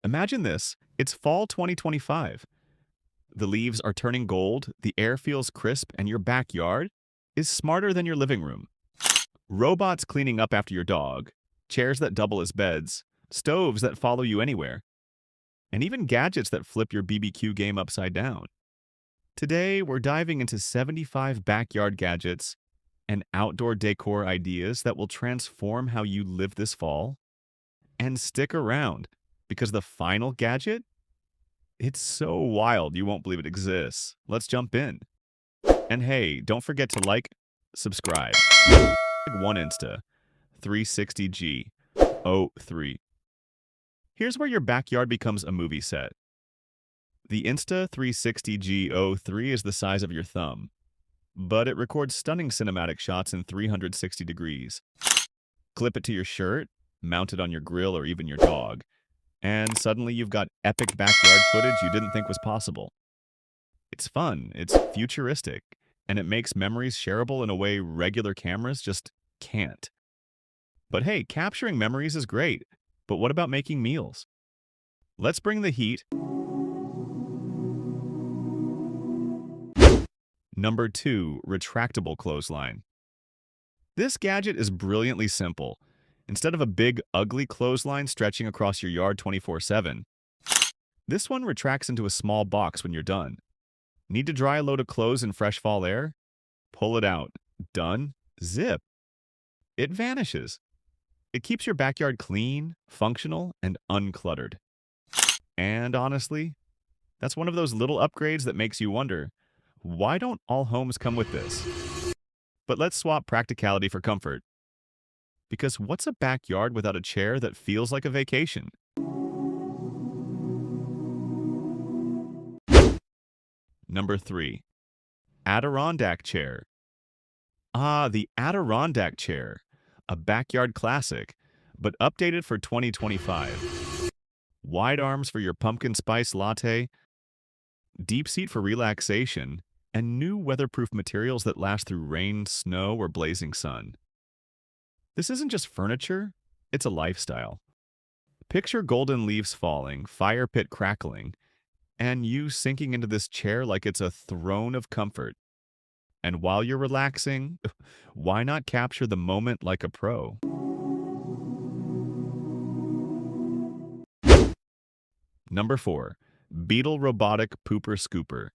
Imagine this. It's fall 2025. The leaves are turning gold, the air feels crisp, and your backyard is smarter than your living room. Robots cleaning up after your dog, chairs that double as beds, stoves that follow you anywhere, and even gadgets that flip your BBQ game upside down. Today, we're diving into 75 backyard gadgets and outdoor decor ideas that will transform how you live this fall. And stick around, because the final gadget, it's so wild you won't believe it exists. Let's jump in. And hey, don't forget to like, subscribe. One Insta360 GO. Here's where your backyard becomes a movie set. The Insta360 GO is the size of your thumb, but it records stunning cinematic shots in 360 degrees. Clip it to your shirt, mount it on your grill or even your dog, and suddenly you've got epic backyard footage you didn't think was possible. It's fun, it's futuristic, and it makes memories shareable in a way regular cameras just can't. But hey, capturing memories is great, but what about making meals? Let's bring the heat. Number 2, Retractable Clothesline. This gadget is brilliantly simple. Instead of a big, ugly clothesline stretching across your yard 24/7, this one retracts into a small box when you're done. Need to dry a load of clothes in fresh fall air? Pull it out. Done. Zip. It vanishes. It keeps your backyard clean, functional, and uncluttered. And honestly, that's one of those little upgrades that makes you wonder, why don't all homes come with this? But let's swap practicality for comfort. Because what's a backyard without a chair that feels like a vacation? Number 3, Adirondack chair. Ah, the Adirondack chair, a backyard classic, but updated for 2025. Wide arms for your pumpkin spice latte, deep seat for relaxation, and new weatherproof materials that last through rain, snow, or blazing sun. This isn't just furniture, it's a lifestyle. Picture golden leaves falling, fire pit crackling, and you sinking into this chair like it's a throne of comfort. And while you're relaxing, why not capture the moment like a pro? Number 4, Beetl Robotic Pooper Scooper.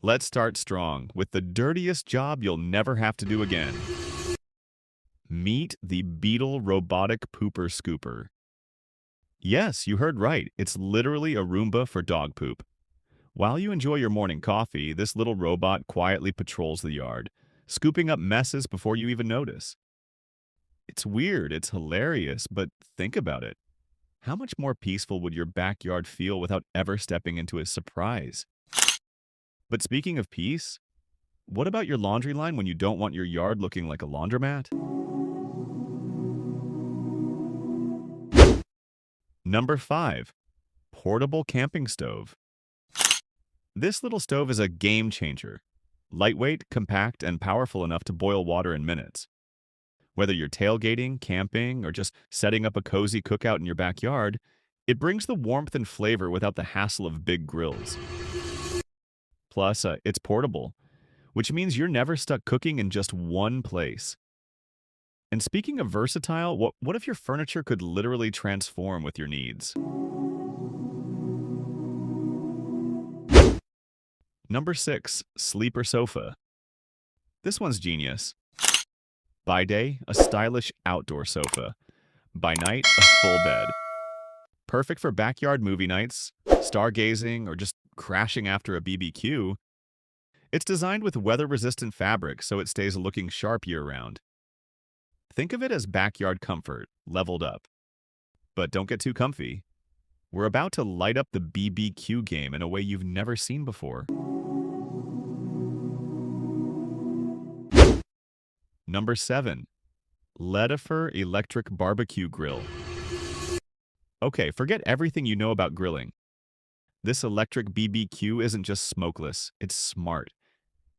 Let's start strong with the dirtiest job you'll never have to do again. Meet the Beetl Robotic Pooper Scooper. Yes, you heard right. It's literally a Roomba for dog poop. While you enjoy your morning coffee, this little robot quietly patrols the yard, scooping up messes before you even notice. It's weird, it's hilarious, but think about it. How much more peaceful would your backyard feel without ever stepping into a surprise? But speaking of peace, what about your laundry line when you don't want your yard looking like a laundromat? Number 5, Portable Camping Stove. This little stove is a game changer. Lightweight, compact, and powerful enough to boil water in minutes. Whether you're tailgating, camping, or just setting up a cozy cookout in your backyard, it brings the warmth and flavor without the hassle of big grills. Plus, it's portable, which means you're never stuck cooking in just one place. And speaking of versatile, what if your furniture could literally transform with your needs? Number 6, Sleeper Sofa. This one's genius. By day, a stylish outdoor sofa. By night, a full bed. Perfect for backyard movie nights, stargazing, or just crashing after a BBQ. It's designed with weather-resistant fabric so it stays looking sharp year-round. Think of it as backyard comfort, leveled up. But don't get too comfy. We're about to light up the BBQ game in a way you've never seen before. Number 7, LEDIFER Electric Barbecue Grill. Okay, forget everything you know about grilling. This electric BBQ isn't just smokeless, it's smart.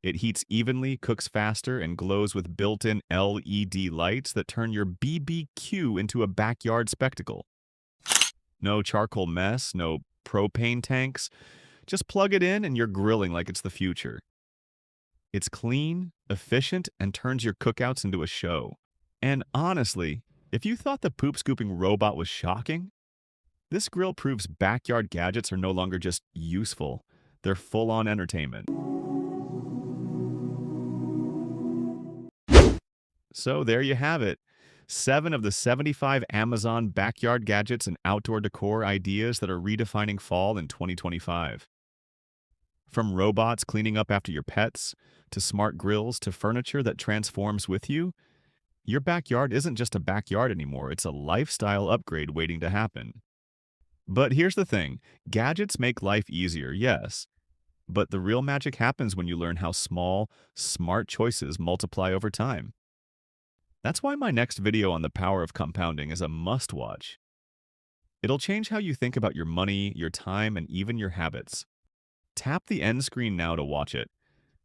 It heats evenly, cooks faster, and glows with built-in LED lights that turn your BBQ into a backyard spectacle. No charcoal mess, no propane tanks. Just plug it in and you're grilling like it's the future. It's clean, efficient, and turns your cookouts into a show. And honestly, if you thought the poop scooping robot was shocking, this grill proves backyard gadgets are no longer just useful, they're full-on entertainment. So there you have it. 7 of the 75 Amazon backyard gadgets and outdoor decor ideas that are redefining fall in 2025. From robots cleaning up after your pets, to smart grills, to furniture that transforms with you, your backyard isn't just a backyard anymore, it's a lifestyle upgrade waiting to happen. But here's the thing, gadgets make life easier, yes. But the real magic happens when you learn how small, smart choices multiply over time. That's why my next video on the power of compounding is a must-watch. It'll change how you think about your money, your time, and even your habits. Tap the end screen now to watch it,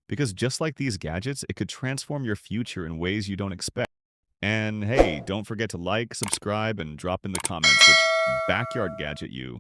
because just like these gadgets, it could transform your future in ways you don't expect. And hey, don't forget to like, subscribe, and drop in the comments which backyard gadget you